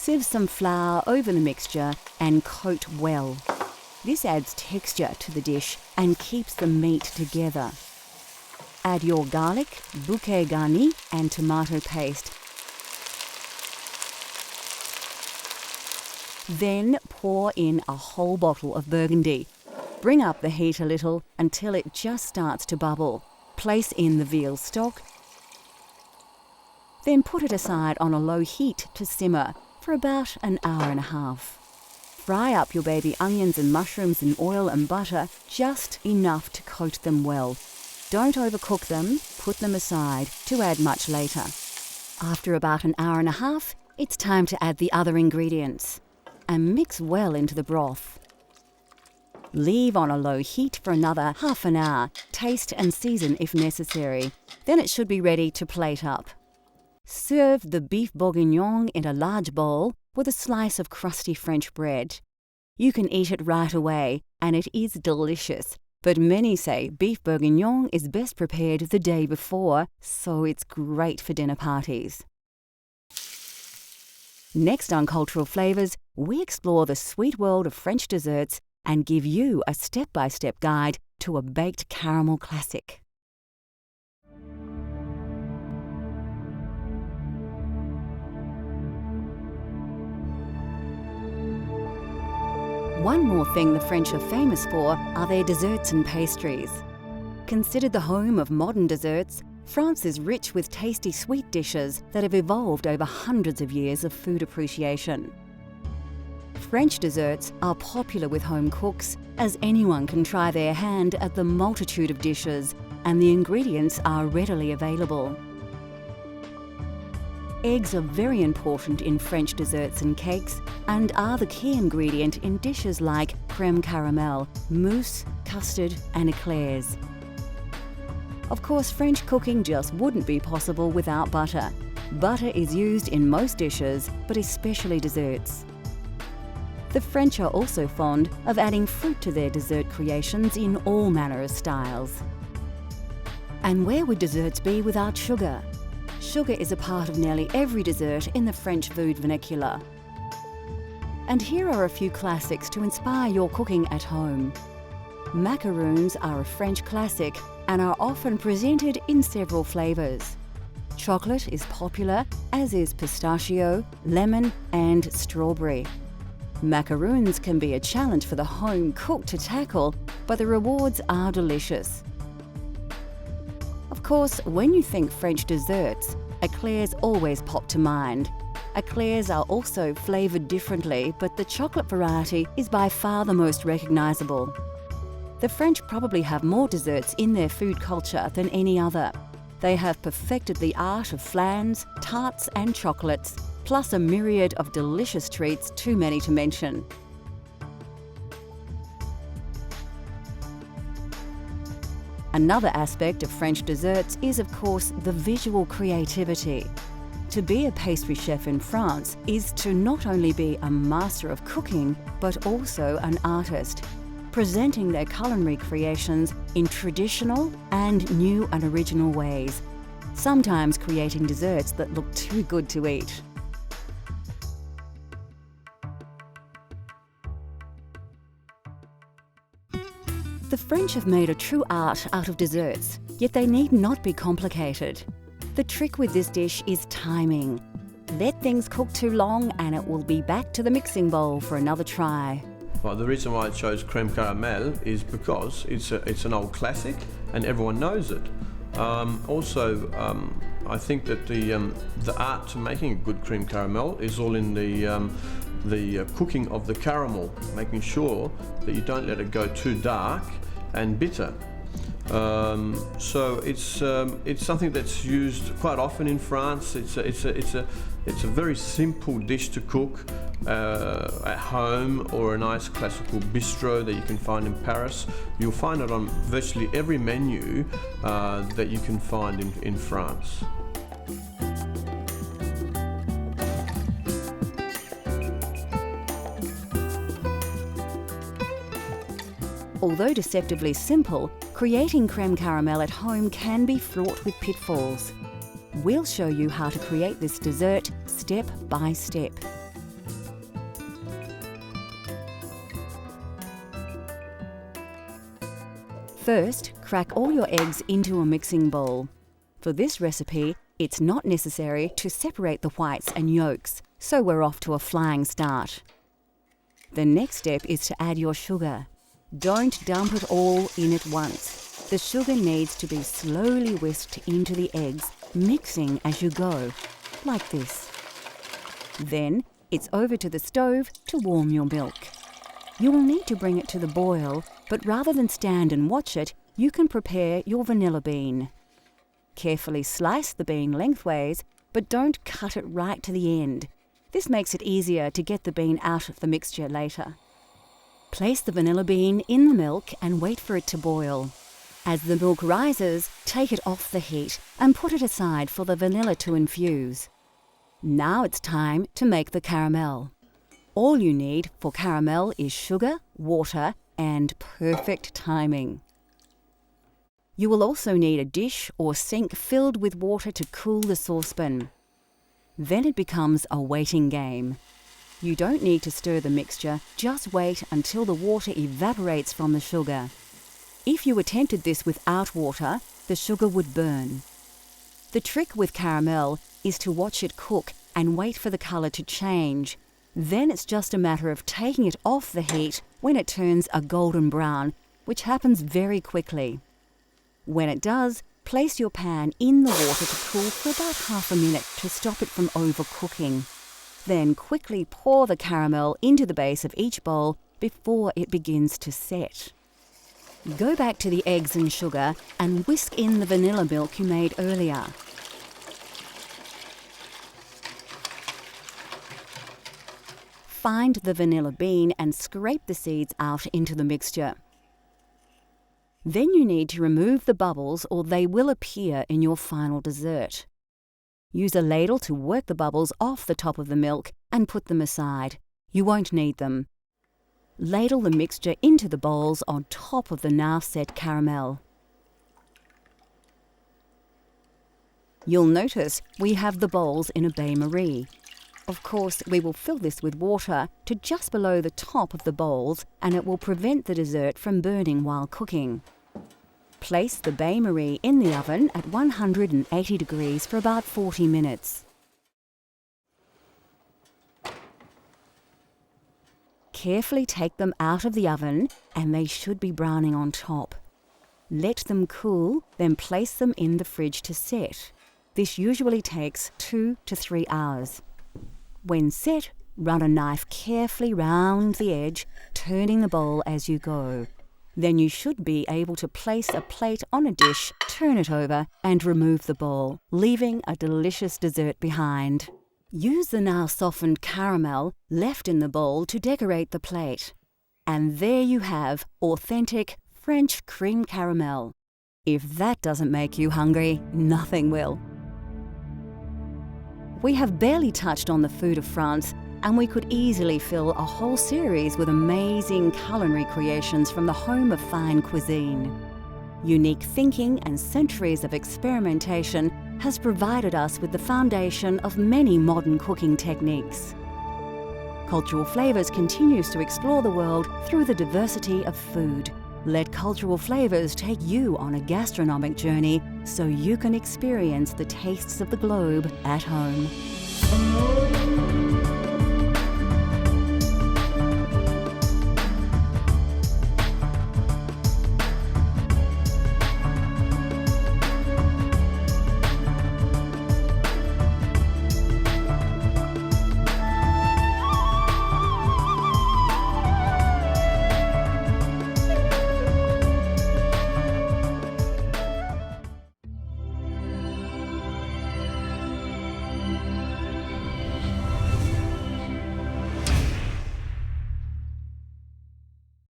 Sieve some flour over the mixture and coat well. This adds texture to the dish and keeps the meat together. Add your garlic, bouquet garni and tomato paste. Then pour in a whole bottle of Burgundy. Bring up the heat a little until it just starts to bubble. Place in the veal stock. Then put it aside on a low heat to simmer for about an hour and a half. Fry up your baby onions and mushrooms in oil and butter, just enough to coat them well. Don't overcook them, put them aside to add much later. After about an hour and a half, it's time to add the other ingredients and mix well into the broth. Leave on a low heat for another half an hour. Taste and season if necessary. Then it should be ready to plate up. Serve the beef bourguignon in a large bowl with a slice of crusty French bread. You can eat it right away, and it is delicious. But many say beef bourguignon is best prepared the day before, so it's great for dinner parties. Next on Cultural Flavours, we explore the sweet world of French desserts and give you a step-by-step guide to a baked caramel classic. One more thing the French are famous for are their desserts and pastries. Considered the home of modern desserts, France is rich with tasty sweet dishes that have evolved over hundreds of years of food appreciation. French desserts are popular with home cooks, as anyone can try their hand at the multitude of dishes, and the ingredients are readily available. Eggs are very important in French desserts and cakes, and are the key ingredient in dishes like crème caramel, mousse, custard, and eclairs. Of course, French cooking just wouldn't be possible without butter. Butter is used in most dishes, but especially desserts. The French are also fond of adding fruit to their dessert creations in all manner of styles. And where would desserts be without sugar? Sugar is a part of nearly every dessert in the French food vernacular. And here are a few classics to inspire your cooking at home. Macaroons are a French classic and are often presented in several flavours. Chocolate is popular, as is pistachio, lemon and strawberry. Macaroons can be a challenge for the home cook to tackle, but the rewards are delicious. Of course, when you think French desserts, eclairs always pop to mind. Eclairs are also flavoured differently, but the chocolate variety is by far the most recognisable. The French probably have more desserts in their food culture than any other. They have perfected the art of flans, tarts and chocolates, plus a myriad of delicious treats too many to mention. Another aspect of French desserts is, of course, the visual creativity. To be a pastry chef in France is to not only be a master of cooking, but also an artist, presenting their culinary creations in traditional and new and original ways, sometimes creating desserts that look too good to eat. The French have made a true art out of desserts, yet they need not be complicated. The trick with this dish is timing. Let things cook too long and it will be back to the mixing bowl for another try. Well, the reason why I chose crème caramel is because it's an old classic and everyone knows it. I think that the art to making a good crème caramel is all in the cooking of the caramel, making sure that you don't let it go too dark and bitter. So it's something that's used quite often in France. It's a very simple dish to cook at home or a nice classical bistro that you can find in Paris. You'll find it on virtually every menu that you can find in France. Although deceptively simple, creating crème caramel at home can be fraught with pitfalls. We'll show you how to create this dessert step by step. First, crack all your eggs into a mixing bowl. For this recipe, it's not necessary to separate the whites and yolks, so we're off to a flying start. The next step is to add your sugar. Don't dump it all in at once. The sugar needs to be slowly whisked into the eggs, mixing as you go, like this. Then, it's over to the stove to warm your milk. You will need to bring it to the boil, but rather than stand and watch it, you can prepare your vanilla bean. Carefully slice the bean lengthways, but don't cut it right to the end. This makes it easier to get the bean out of the mixture later. Place the vanilla bean in the milk and wait for it to boil. As the milk rises, take it off the heat and put it aside for the vanilla to infuse. Now it's time to make the caramel. All you need for caramel is sugar, water, and perfect timing. You will also need a dish or sink filled with water to cool the saucepan. Then it becomes a waiting game. You don't need to stir the mixture, just wait until the water evaporates from the sugar. If you attempted this without water, the sugar would burn. The trick with caramel is to watch it cook and wait for the colour to change. Then it's just a matter of taking it off the heat when it turns a golden brown, which happens very quickly. When it does, place your pan in the water to cool for about half a minute to stop it from overcooking. Then quickly pour the caramel into the base of each bowl before it begins to set. Go back to the eggs and sugar and whisk in the vanilla milk you made earlier. Find the vanilla bean and scrape the seeds out into the mixture. Then you need to remove the bubbles or they will appear in your final dessert. Use a ladle to work the bubbles off the top of the milk and put them aside. You won't need them. Ladle the mixture into the bowls on top of the now set caramel. You'll notice we have the bowls in a bain-marie. Of course, we will fill this with water to just below the top of the bowls and it will prevent the dessert from burning while cooking. Place the bain-marie in the oven at 180 degrees for about 40 minutes. Carefully take them out of the oven and they should be browning on top. Let them cool, then place them in the fridge to set. This usually takes 2 to 3 hours. When set, run a knife carefully round the edge, turning the bowl as you go. Then you should be able to place a plate on a dish, turn it over, and remove the bowl, leaving a delicious dessert behind. Use the now softened caramel left in the bowl to decorate the plate. And there you have authentic French cream caramel. If that doesn't make you hungry, nothing will. We have barely touched on the food of France, and we could easily fill a whole series with amazing culinary creations from the home of fine cuisine. Unique thinking and centuries of experimentation has provided us with the foundation of many modern cooking techniques. Cultural Flavours continues to explore the world through the diversity of food. Let Cultural Flavours take you on a gastronomic journey so you can experience the tastes of the globe at home.